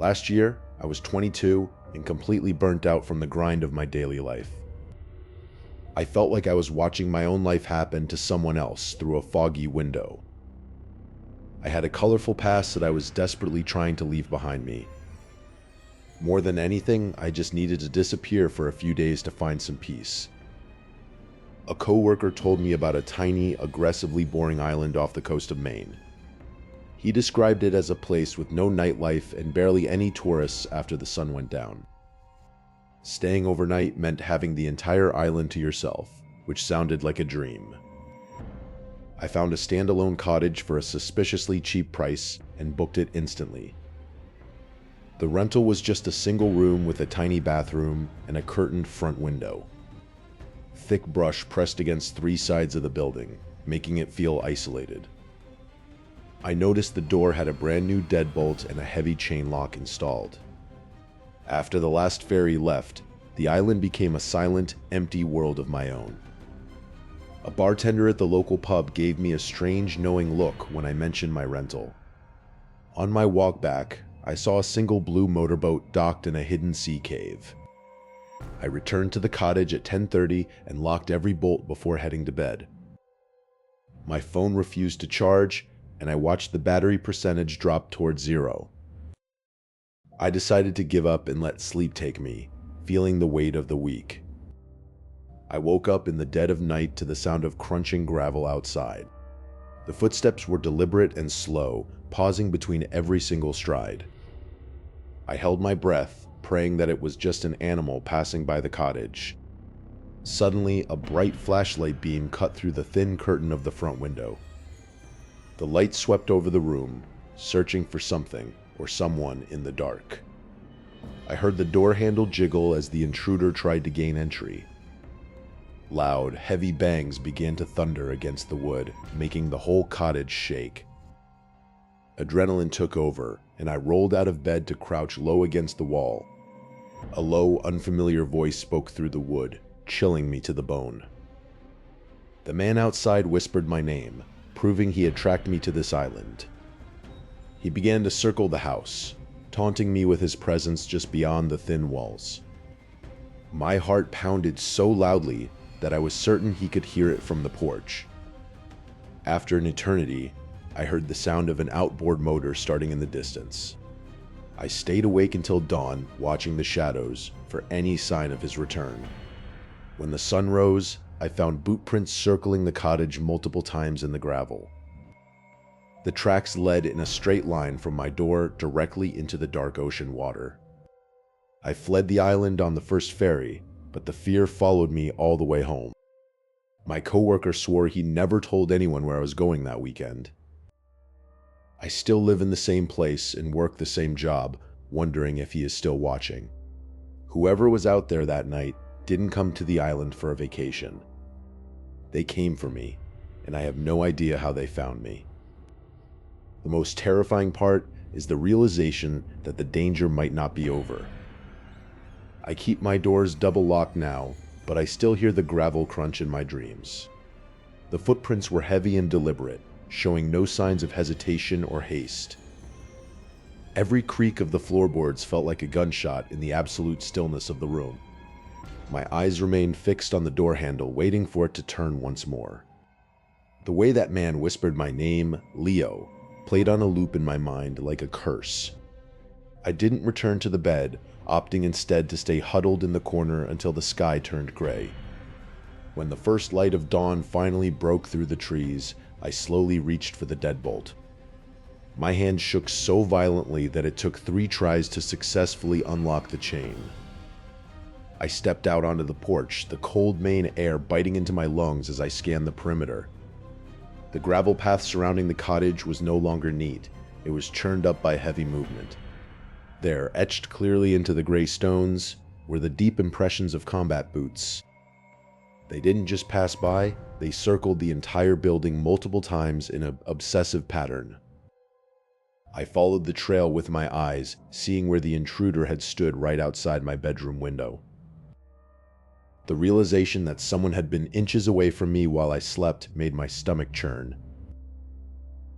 Last year, I was 22 and completely burnt out from the grind of my daily life. I felt like I was watching my own life happen to someone else through a foggy window. I had a colorful past that I was desperately trying to leave behind me. More than anything, I just needed to disappear for a few days to find some peace. A coworker told me about a tiny, aggressively boring island off the coast of Maine. He described it as a place with no nightlife and barely any tourists after the sun went down. Staying overnight meant having the entire island to yourself, which sounded like a dream. I found a standalone cottage for a suspiciously cheap price and booked it instantly. The rental was just a single room with a tiny bathroom and a curtained front window. Thick brush pressed against three sides of the building, making it feel isolated. I noticed the door had a brand new deadbolt and a heavy chain lock installed. After the last ferry left, the island became a silent, empty world of my own. A bartender at the local pub gave me a strange, knowing look when I mentioned my rental. On my walk back, I saw a single blue motorboat docked in a hidden sea cave. I returned to the cottage at 10:30 and locked every bolt before heading to bed. My phone refused to charge, and I watched the battery percentage drop towards 0. I decided to give up and let sleep take me, feeling the weight of the week. I woke up in the dead of night to the sound of crunching gravel outside. The footsteps were deliberate and slow, pausing between every single stride. I held my breath, praying that it was just an animal passing by the cottage. Suddenly, a bright flashlight beam cut through the thin curtain of the front window. The light swept over the room, searching for something or someone in the dark. I heard the door handle jiggle as the intruder tried to gain entry. Loud, heavy bangs began to thunder against the wood, making the whole cottage shake. Adrenaline took over, and I rolled out of bed to crouch low against the wall. A low, unfamiliar voice spoke through the wood, chilling me to the bone. The man outside whispered my name, proving he had tracked me to this island. He began to circle the house, taunting me with his presence just beyond the thin walls. My heart pounded so loudly that I was certain he could hear it from the porch. After an eternity, I heard the sound of an outboard motor starting in the distance. I stayed awake until dawn, watching the shadows for any sign of his return. When the sun rose, I found boot prints circling the cottage multiple times in the gravel. The tracks led in a straight line from my door directly into the dark ocean water. I fled the island on the first ferry, but the fear followed me all the way home. My coworker swore he never told anyone where I was going that weekend. I still live in the same place and work the same job, wondering if he is still watching. Whoever was out there that night didn't come to the island for a vacation. They came for me, and I have no idea how they found me. The most terrifying part is the realization that the danger might not be over. I keep my doors double locked now, but I still hear the gravel crunch in my dreams. The footprints were heavy and deliberate, showing no signs of hesitation or haste. Every creak of the floorboards felt like a gunshot in the absolute stillness of the room. My eyes remained fixed on the door handle, waiting for it to turn once more. The way that man whispered my name, Leo, played on a loop in my mind like a curse. I didn't return to the bed, opting instead to stay huddled in the corner until the sky turned gray. When the first light of dawn finally broke through the trees, I slowly reached for the deadbolt. My hand shook so violently that it took 3 tries to successfully unlock the chain. I stepped out onto the porch, the cold Maine air biting into my lungs as I scanned the perimeter. The gravel path surrounding the cottage was no longer neat. It was churned up by heavy movement. There, etched clearly into the gray stones, were the deep impressions of combat boots. They didn't just pass by, they circled the entire building multiple times in an obsessive pattern. I followed the trail with my eyes, seeing where the intruder had stood right outside my bedroom window. The realization that someone had been inches away from me while I slept made my stomach churn.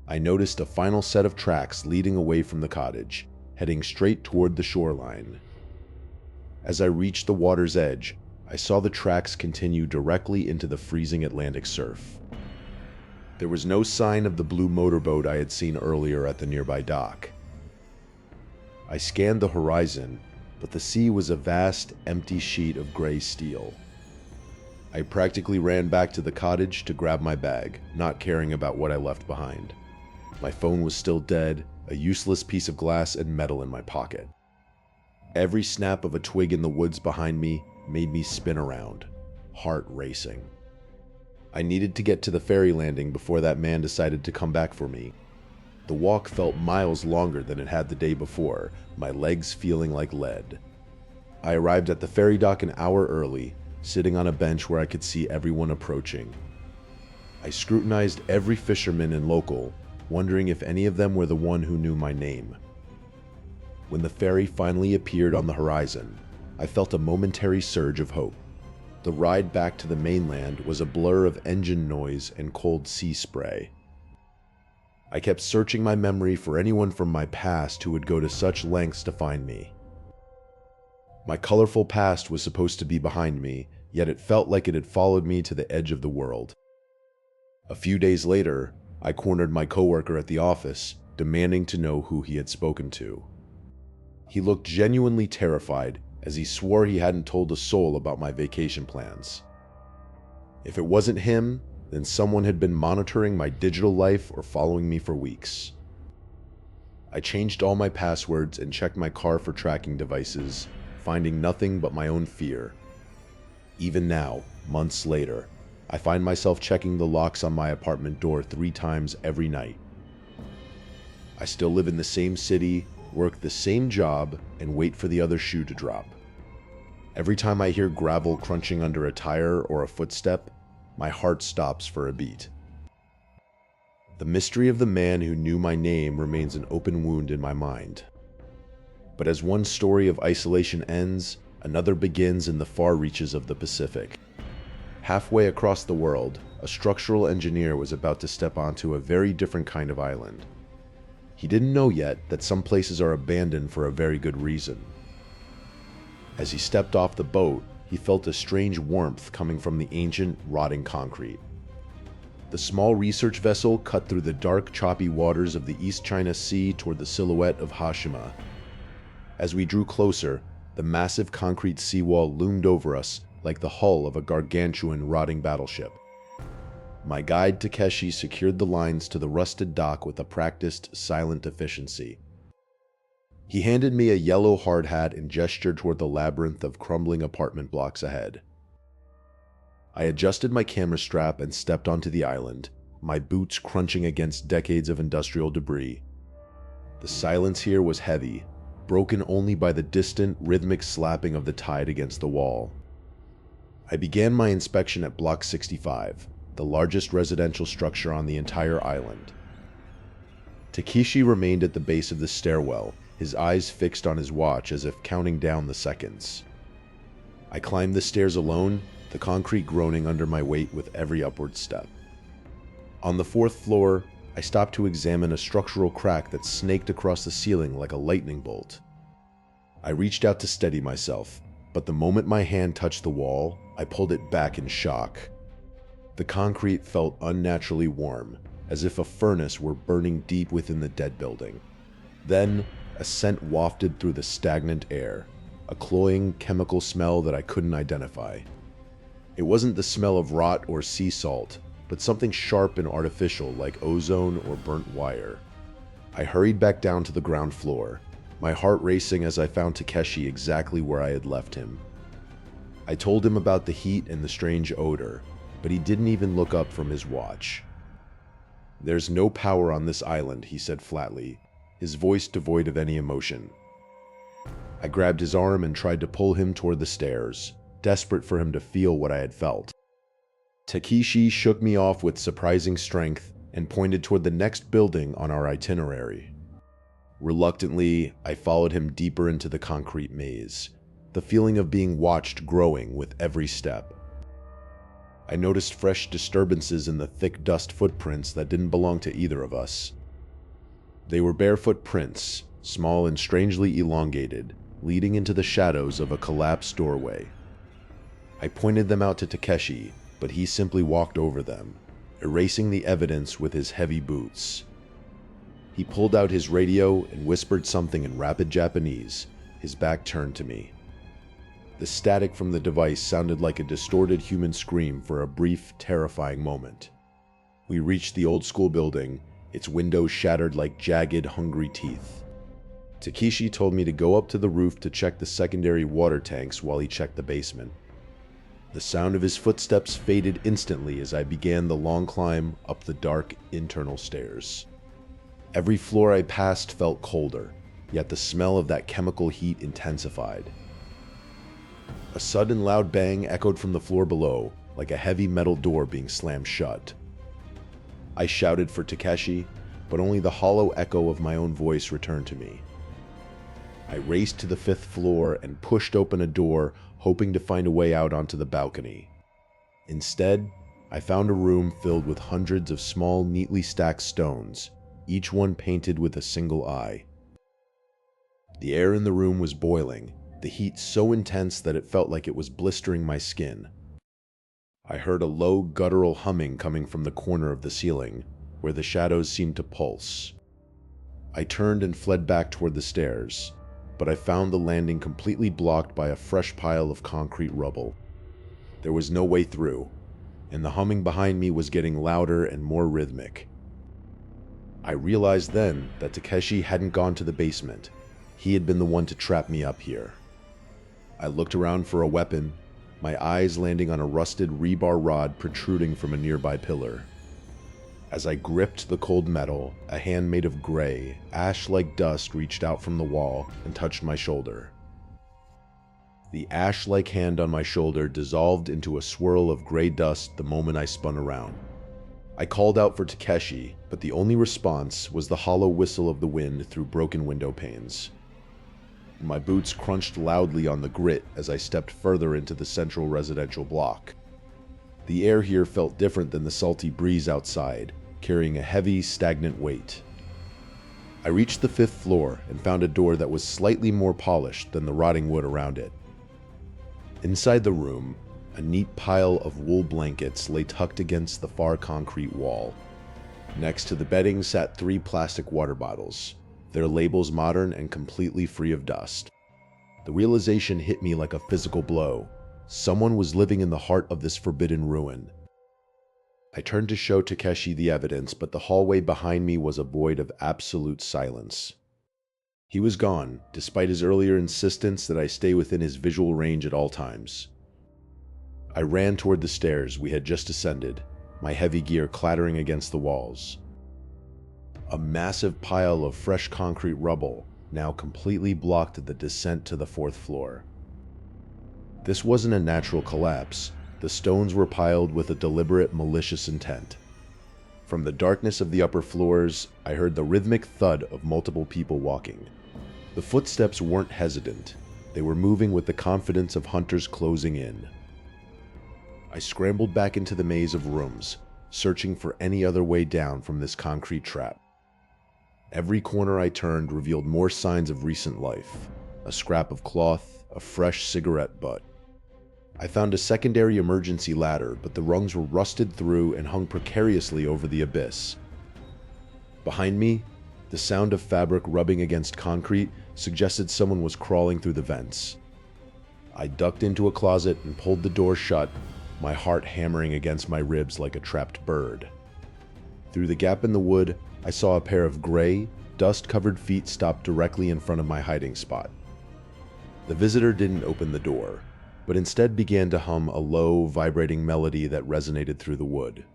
I noticed a final set of tracks leading away from the cottage, heading straight toward the shoreline. As I reached the water's edge, I saw the tracks continue directly into the freezing Atlantic surf. There was no sign of the blue motorboat I had seen earlier at the nearby dock. I scanned the horizon, but the sea was a vast, empty sheet of gray steel. I practically ran back to the cottage to grab my bag, not caring about what I left behind. My phone was still dead, a useless piece of glass and metal in my pocket. Every snap of a twig in the woods behind me made me spin around, heart racing. I needed to get to the ferry landing before that man decided to come back for me. The walk felt miles longer than it had the day before, my legs feeling like lead. I arrived at the ferry dock an hour early, sitting on a bench where I could see everyone approaching. I scrutinized every fisherman and local, wondering if any of them were the one who knew my name. When the ferry finally appeared on the horizon, I felt a momentary surge of hope. The ride back to the mainland was a blur of engine noise and cold sea spray. I kept searching my memory for anyone from my past who would go to such lengths to find me. My colorful past was supposed to be behind me, yet it felt like it had followed me to the edge of the world. A few days later, I cornered my coworker at the office, demanding to know who he had spoken to. He looked genuinely terrified, as he swore he hadn't told a soul about my vacation plans. If it wasn't him, then someone had been monitoring my digital life or following me for weeks. I changed all my passwords and checked my car for tracking devices, finding nothing but my own fear. Even now, months later, I find myself checking the locks on my apartment door 3 times every night. I still live in the same city, work the same job, and wait for the other shoe to drop. Every time I hear gravel crunching under a tire or a footstep, my heart stops for a beat. The mystery of the man who knew my name remains an open wound in my mind. But as one story of isolation ends, another begins in the far reaches of the Pacific. Halfway across the world, a structural engineer was about to step onto a very different kind of island. He didn't know yet that some places are abandoned for a very good reason. As he stepped off the boat, he felt a strange warmth coming from the ancient, rotting concrete. The small research vessel cut through the dark, choppy waters of the East China Sea toward the silhouette of Hashima. As we drew closer, the massive concrete seawall loomed over us like the hull of a gargantuan, rotting battleship. My guide Takeshi secured the lines to the rusted dock with a practiced, silent efficiency. He handed me a yellow hard hat and gestured toward the labyrinth of crumbling apartment blocks ahead. I adjusted my camera strap and stepped onto the island, my boots crunching against decades of industrial debris. The silence here was heavy, broken only by the distant, rhythmic slapping of the tide against the wall. I began my inspection at Block 65, the largest residential structure on the entire island. Takeshi remained at the base of the stairwell, his eyes fixed on his watch as if counting down the seconds. I climbed the stairs alone, the concrete groaning under my weight with every upward step. On the 4th floor, I stopped to examine a structural crack that snaked across the ceiling like a lightning bolt. I reached out to steady myself, but the moment my hand touched the wall, I pulled it back in shock. The concrete felt unnaturally warm, as if a furnace were burning deep within the dead building. Then, a scent wafted through the stagnant air, a cloying chemical smell that I couldn't identify. It wasn't the smell of rot or sea salt, but something sharp and artificial like ozone or burnt wire. I hurried back down to the ground floor, my heart racing as I found Takeshi exactly where I had left him. I told him about the heat and the strange odor, but he didn't even look up from his watch. "There's no power on this island," he said flatly, his voice devoid of any emotion. I grabbed his arm and tried to pull him toward the stairs, desperate for him to feel what I had felt. Takeshi shook me off with surprising strength and pointed toward the next building on our itinerary. Reluctantly, I followed him deeper into the concrete maze, the feeling of being watched growing with every step. I noticed fresh disturbances in the thick dust footprints that didn't belong to either of us. They were barefoot prints, small and strangely elongated, leading into the shadows of a collapsed doorway. I pointed them out to Takeshi, but he simply walked over them, erasing the evidence with his heavy boots. He pulled out his radio and whispered something in rapid Japanese, his back turned to me. The static from the device sounded like a distorted human scream for a brief, terrifying moment. We reached the old school building, its windows shattered like jagged, hungry teeth. Takeshi told me to go up to the roof to check the secondary water tanks while he checked the basement. The sound of his footsteps faded instantly as I began the long climb up the dark, internal stairs. Every floor I passed felt colder, yet the smell of that chemical heat intensified. A sudden loud bang echoed from the floor below, like a heavy metal door being slammed shut. I shouted for Takeshi, but only the hollow echo of my own voice returned to me. I raced to the 5th floor and pushed open a door, hoping to find a way out onto the balcony. Instead, I found a room filled with hundreds of small, neatly stacked stones, each one painted with a single eye. The air in the room was boiling, the heat so intense that it felt like it was blistering my skin. I heard a low, guttural humming coming from the corner of the ceiling, where the shadows seemed to pulse. I turned and fled back toward the stairs, but I found the landing completely blocked by a fresh pile of concrete rubble. There was no way through, and the humming behind me was getting louder and more rhythmic. I realized then that Takeshi hadn't gone to the basement. He had been the one to trap me up here. I looked around for a weapon, my eyes landing on a rusted rebar rod protruding from a nearby pillar. As I gripped the cold metal, a hand made of gray, ash-like dust reached out from the wall and touched my shoulder. The ash-like hand on my shoulder dissolved into a swirl of gray dust the moment I spun around. I called out for Takeshi, but the only response was the hollow whistle of the wind through broken window panes. My boots crunched loudly on the grit as I stepped further into the central residential block. The air here felt different than the salty breeze outside, carrying a heavy, stagnant weight. I reached the 5th floor and found a door that was slightly more polished than the rotting wood around it. Inside the room, a neat pile of wool blankets lay tucked against the far concrete wall. Next to the bedding sat 3 plastic water bottles, their labels modern and completely free of dust. The realization hit me like a physical blow. Someone was living in the heart of this forbidden ruin. I turned to show Takeshi the evidence, but the hallway behind me was a void of absolute silence. He was gone, despite his earlier insistence that I stay within his visual range at all times. I ran toward the stairs we had just ascended, my heavy gear clattering against the walls. A massive pile of fresh concrete rubble now completely blocked the descent to the 4th floor. This wasn't a natural collapse. The stones were piled with a deliberate, malicious intent. From the darkness of the upper floors, I heard the rhythmic thud of multiple people walking. The footsteps weren't hesitant. They were moving with the confidence of hunters closing in. I scrambled back into the maze of rooms, searching for any other way down from this concrete trap. Every corner I turned revealed more signs of recent life. A scrap of cloth, a fresh cigarette butt. I found a secondary emergency ladder, but the rungs were rusted through and hung precariously over the abyss. Behind me, the sound of fabric rubbing against concrete suggested someone was crawling through the vents. I ducked into a closet and pulled the door shut, my heart hammering against my ribs like a trapped bird. Through the gap in the wood, I saw a pair of gray, dust-covered feet stop directly in front of my hiding spot. The visitor didn't open the door, but instead began to hum a low, vibrating melody that resonated through the wood.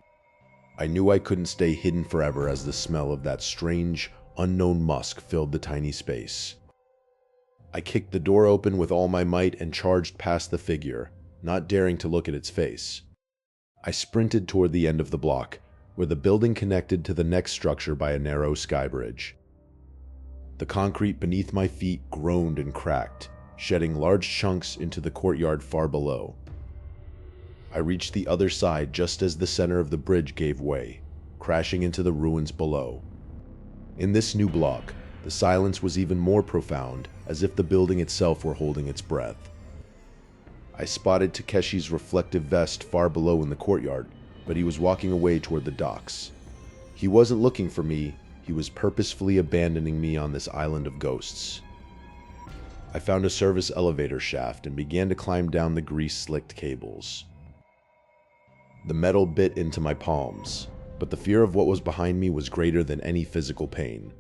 I knew I couldn't stay hidden forever as the smell of that strange, unknown musk filled the tiny space. I kicked the door open with all my might and charged past the figure, not daring to look at its face. I sprinted toward the end of the block, where the building connected to the next structure by a narrow sky bridge. The concrete beneath my feet groaned and cracked, shedding large chunks into the courtyard far below. I reached the other side just as the center of the bridge gave way, crashing into the ruins below. In this new block, The silence was even more profound, as if the building itself were holding its breath. I spotted Takeshi's reflective vest far below in the courtyard, but he was walking away toward the docks. He wasn't looking for me, he was purposefully abandoning me on this island of ghosts. I found a service elevator shaft and began to climb down the grease-slicked cables. The metal bit into my palms, but the fear of what was behind me was greater than any physical pain.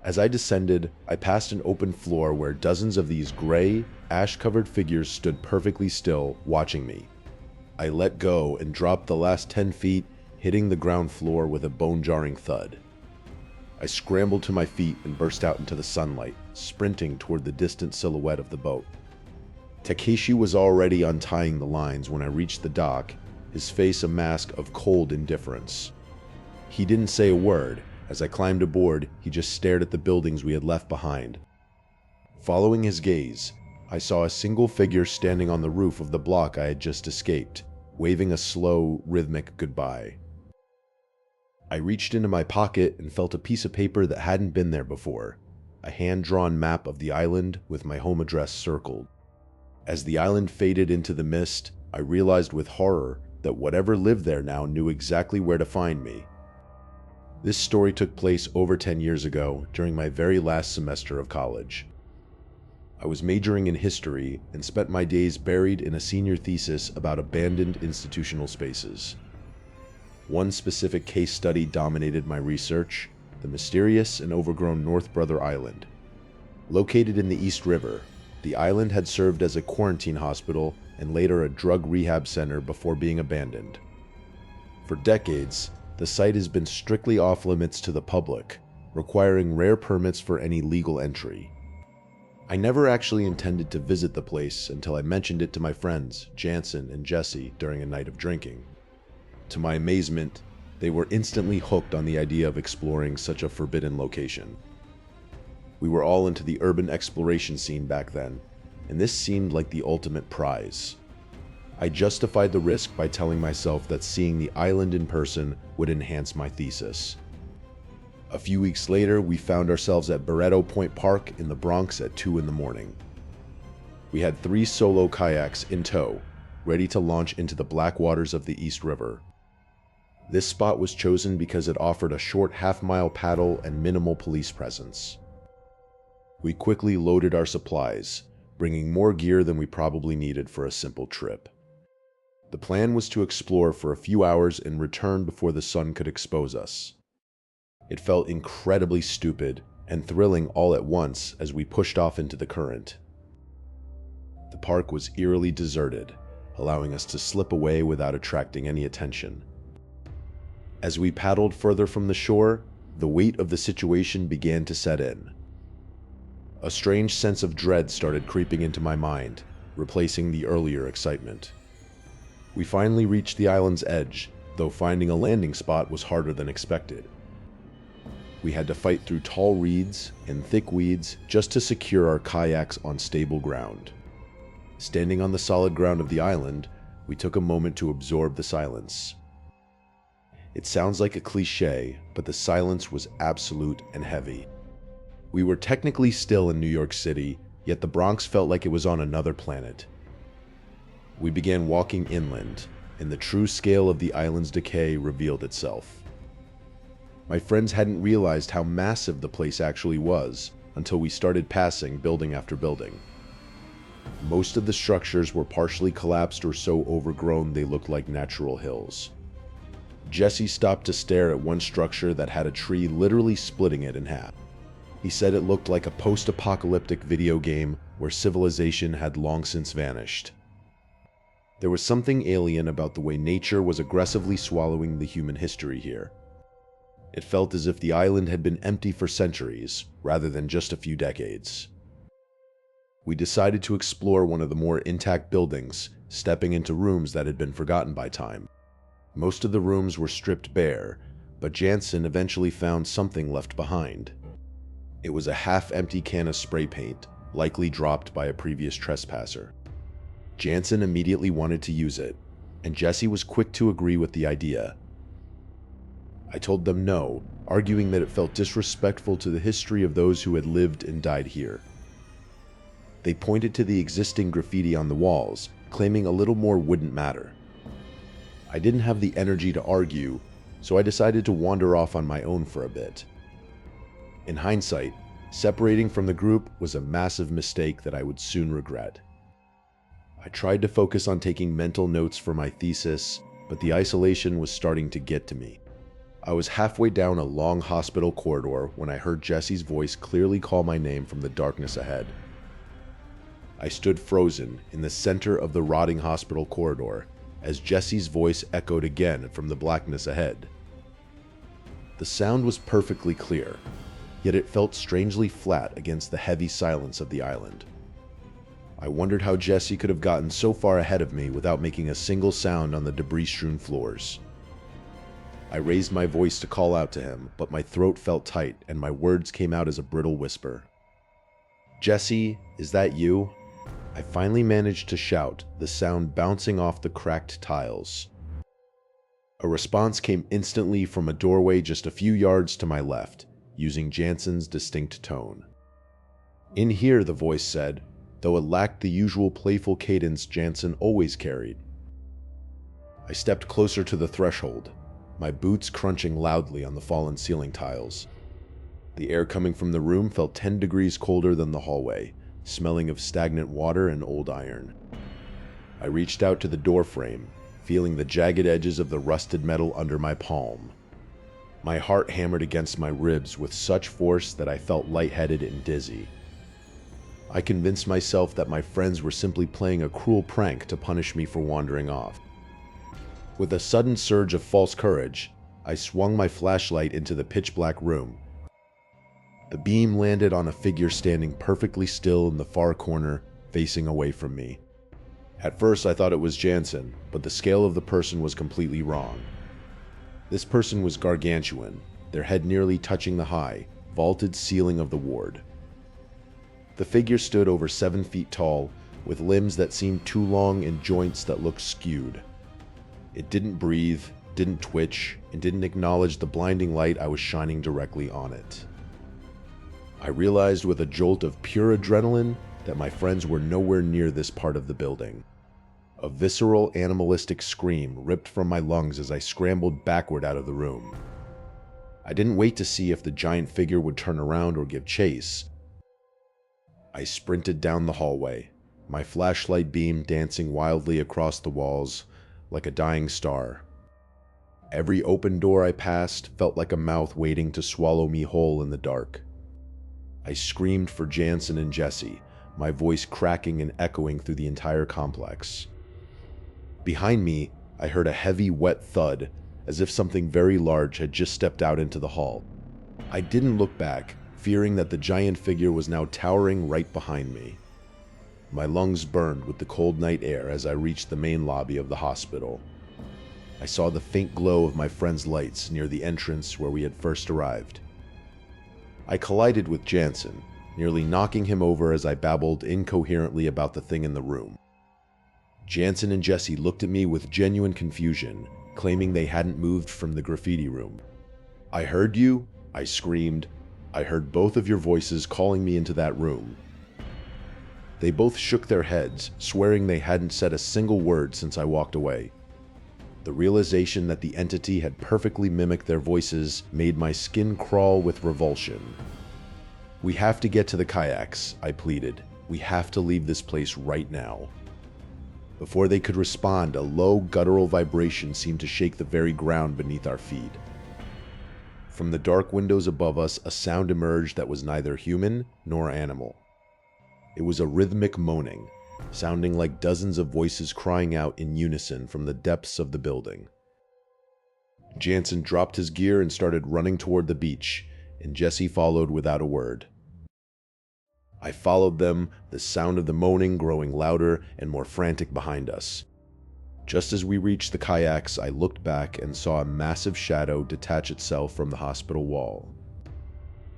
As I descended, I passed an open floor where dozens of these gray, ash-covered figures stood perfectly still, watching me. I let go and dropped the last 10 feet, hitting the ground floor with a bone-jarring thud. I scrambled to my feet and burst out into the sunlight, sprinting toward the distant silhouette of the boat. Takeshi was already untying the lines when I reached the dock, his face a mask of cold indifference. He didn't say a word. As I climbed aboard, he just stared at the buildings we had left behind. Following his gaze, I saw a single figure standing on the roof of the block I had just escaped, waving a slow, rhythmic goodbye. I reached into my pocket and felt a piece of paper that hadn't been there before, a hand-drawn map of the island with my home address circled. As the island faded into the mist, I realized with horror that whatever lived there now knew exactly where to find me. This story took place over 10 years ago, during my very last semester of college. I was majoring in history and spent my days buried in a senior thesis about abandoned institutional spaces. One specific case study dominated my research: the mysterious and overgrown North Brother Island. Located in the East River, the island had served as a quarantine hospital and later a drug rehab center before being abandoned. For decades, the site has been strictly off-limits to the public, requiring rare permits for any legal entry. I never actually intended to visit the place until I mentioned it to my friends, Jansen and Jesse, during a night of drinking. To my amazement, they were instantly hooked on the idea of exploring such a forbidden location. We were all into the urban exploration scene back then, and this seemed like the ultimate prize. I justified the risk by telling myself that seeing the island in person would enhance my thesis. A few weeks later, we found ourselves at Barretto Point Park in the Bronx at 2 in the morning. We had 3 solo kayaks in tow, ready to launch into the black waters of the East River. This spot was chosen because it offered a short half-mile paddle and minimal police presence. We quickly loaded our supplies, bringing more gear than we probably needed for a simple trip. The plan was to explore for a few hours and return before the sun could expose us. It felt incredibly stupid and thrilling all at once as we pushed off into the current. The park was eerily deserted, allowing us to slip away without attracting any attention. As we paddled further from the shore, the weight of the situation began to set in. A strange sense of dread started creeping into my mind, replacing the earlier excitement. We finally reached the island's edge, though finding a landing spot was harder than expected. We had to fight through tall reeds and thick weeds just to secure our kayaks on stable ground. Standing on the solid ground of the island, we took a moment to absorb the silence. It sounds like a cliché, but the silence was absolute and heavy. We were technically still in New York City, yet the Bronx felt like it was on another planet. We began walking inland, and the true scale of the island's decay revealed itself. My friends hadn't realized how massive the place actually was until we started passing building after building. Most of the structures were partially collapsed or so overgrown they looked like natural hills. Jesse stopped to stare at one structure that had a tree literally splitting it in half. He said it looked like a post-apocalyptic video game where civilization had long since vanished. There was something alien about the way nature was aggressively swallowing the human history here. It felt as if the island had been empty for centuries, rather than just a few decades. We decided to explore one of the more intact buildings, stepping into rooms that had been forgotten by time. Most of the rooms were stripped bare, but Jansen eventually found something left behind. It was a half-empty can of spray paint, likely dropped by a previous trespasser. Jansen immediately wanted to use it, and Jesse was quick to agree with the idea. I told them no, arguing that it felt disrespectful to the history of those who had lived and died here. They pointed to the existing graffiti on the walls, claiming a little more wouldn't matter. I didn't have the energy to argue, so I decided to wander off on my own for a bit. In hindsight, separating from the group was a massive mistake that I would soon regret. I tried to focus on taking mental notes for my thesis, but the isolation was starting to get to me. I was halfway down a long hospital corridor when I heard Jesse's voice clearly call my name from the darkness ahead. I stood frozen in the center of the rotting hospital corridor as Jesse's voice echoed again from the blackness ahead. The sound was perfectly clear, yet it felt strangely flat against the heavy silence of the island. I wondered how Jesse could have gotten so far ahead of me without making a single sound on the debris-strewn floors. I raised my voice to call out to him, but my throat felt tight and my words came out as a brittle whisper. "Jesse, is that you?" I finally managed to shout, the sound bouncing off the cracked tiles. A response came instantly from a doorway just a few yards to my left, using Jansen's distinct tone. "In here," the voice said, though it lacked the usual playful cadence Jansen always carried. I stepped closer to the threshold, my boots crunching loudly on the fallen ceiling tiles. The air coming from the room felt 10 degrees colder than the hallway, smelling of stagnant water and old iron. I reached out to the door frame, feeling the jagged edges of the rusted metal under my palm. My heart hammered against my ribs with such force that I felt lightheaded and dizzy. I convinced myself that my friends were simply playing a cruel prank to punish me for wandering off. With a sudden surge of false courage, I swung my flashlight into the pitch-black room. The beam landed on a figure standing perfectly still in the far corner, facing away from me. At first I thought it was Jansen, but the scale of the person was completely wrong. This person was gargantuan, their head nearly touching the high, vaulted ceiling of the ward. The figure stood over 7 feet tall, with limbs that seemed too long and joints that looked skewed. It didn't breathe, didn't twitch, and didn't acknowledge the blinding light I was shining directly on it. I realized with a jolt of pure adrenaline that my friends were nowhere near this part of the building. A visceral, animalistic scream ripped from my lungs as I scrambled backward out of the room. I didn't wait to see if the giant figure would turn around or give chase. I sprinted down the hallway, my flashlight beam dancing wildly across the walls like a dying star. Every open door I passed felt like a mouth waiting to swallow me whole in the dark. I screamed for Jansen and Jesse, my voice cracking and echoing through the entire complex. Behind me, I heard a heavy, wet thud, as if something very large had just stepped out into the hall. I didn't look back, fearing that the giant figure was now towering right behind me. My lungs burned with the cold night air as I reached the main lobby of the hospital. I saw the faint glow of my friend's lights near the entrance where we had first arrived. I collided with Jansen, nearly knocking him over as I babbled incoherently about the thing in the room. Jansen and Jesse looked at me with genuine confusion, claiming they hadn't moved from the graffiti room. "I heard you," I screamed. "I heard both of your voices calling me into that room." They both shook their heads, swearing they hadn't said a single word since I walked away. The realization that the entity had perfectly mimicked their voices made my skin crawl with revulsion. "We have to get to the kayaks," I pleaded. "We have to leave this place right now." Before they could respond, a low, guttural vibration seemed to shake the very ground beneath our feet. From the dark windows above us, a sound emerged that was neither human nor animal. It was a rhythmic moaning, sounding like dozens of voices crying out in unison from the depths of the building. Jansen dropped his gear and started running toward the beach, and Jesse followed without a word. I followed them, the sound of the moaning growing louder and more frantic behind us. Just as we reached the kayaks, I looked back and saw a massive shadow detach itself from the hospital wall.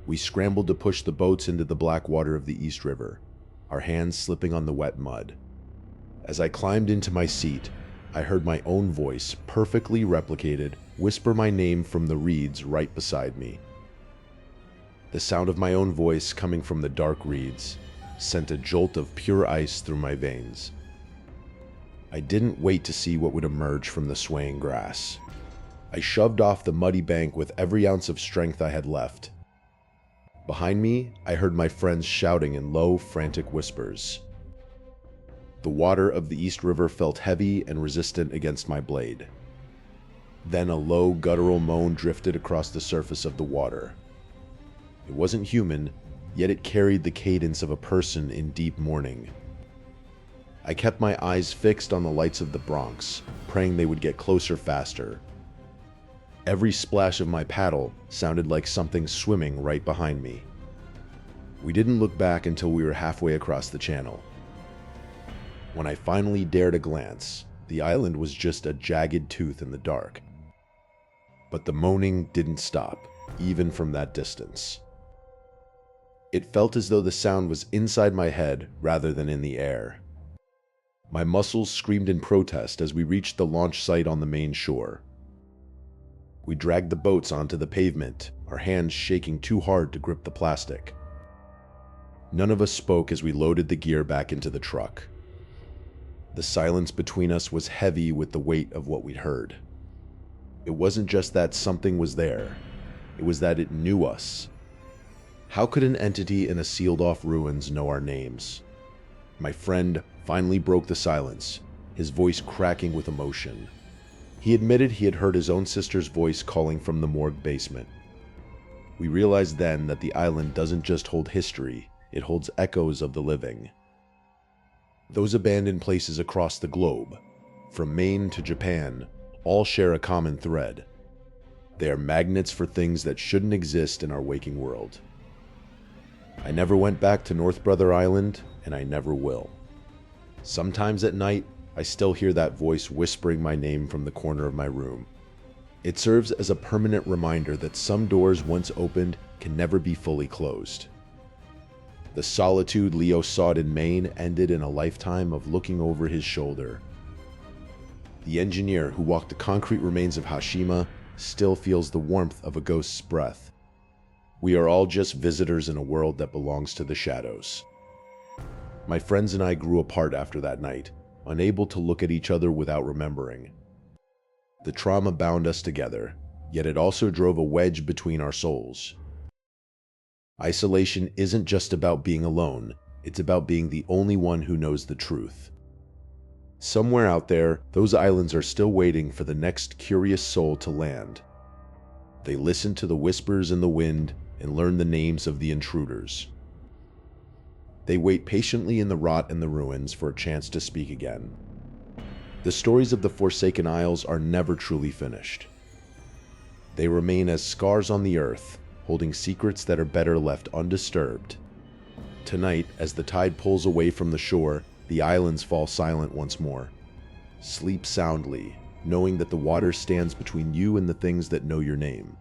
We scrambled to push the boats into the black water of the East River, our hands slipping on the wet mud. As I climbed into my seat, I heard my own voice, perfectly replicated, whisper my name from the reeds right beside me. The sound of my own voice coming from the dark reeds sent a jolt of pure ice through my veins. I didn't wait to see what would emerge from the swaying grass. I shoved off the muddy bank with every ounce of strength I had left. Behind me, I heard my friends shouting in low, frantic whispers. The water of the East River felt heavy and resistant against my blade. Then a low, guttural moan drifted across the surface of the water. It wasn't human, yet it carried the cadence of a person in deep mourning. I kept my eyes fixed on the lights of the Bronx, praying they would get closer faster. Every splash of my paddle sounded like something swimming right behind me. We didn't look back until we were halfway across the channel. When I finally dared a glance, the island was just a jagged tooth in the dark. But the moaning didn't stop, even from that distance. It felt as though the sound was inside my head rather than in the air. My muscles screamed in protest as we reached the launch site on the main shore. We dragged the boats onto the pavement, our hands shaking too hard to grip the plastic. None of us spoke as we loaded the gear back into the truck. The silence between us was heavy with the weight of what we'd heard. It wasn't just that something was there, it was that it knew us. How could an entity in a sealed-off ruins know our names? My friend finally broke the silence, his voice cracking with emotion. He admitted he had heard his own sister's voice calling from the morgue basement. We realized then that the island doesn't just hold history, it holds echoes of the living. Those abandoned places across the globe, from Maine to Japan, all share a common thread. They are magnets for things that shouldn't exist in our waking world. I never went back to North Brother Island, and I never will. Sometimes at night, I still hear that voice whispering my name from the corner of my room. It serves as a permanent reminder that some doors once opened can never be fully closed. The solitude Leo sought in Maine ended in a lifetime of looking over his shoulder. The engineer who walked the concrete remains of Hashima still feels the warmth of a ghost's breath. We are all just visitors in a world that belongs to the shadows. My friends and I grew apart after that night, unable to look at each other without remembering. The trauma bound us together, yet it also drove a wedge between our souls. Isolation isn't just about being alone, it's about being the only one who knows the truth. Somewhere out there, those islands are still waiting for the next curious soul to land. They listen to the whispers in the wind and learn the names of the intruders. They wait patiently in the rot and the ruins for a chance to speak again. The stories of the Forsaken Isles are never truly finished. They remain as scars on the earth, holding secrets that are better left undisturbed. Tonight, as the tide pulls away from the shore, the islands fall silent once more. Sleep soundly, knowing that the water stands between you and the things that know your name.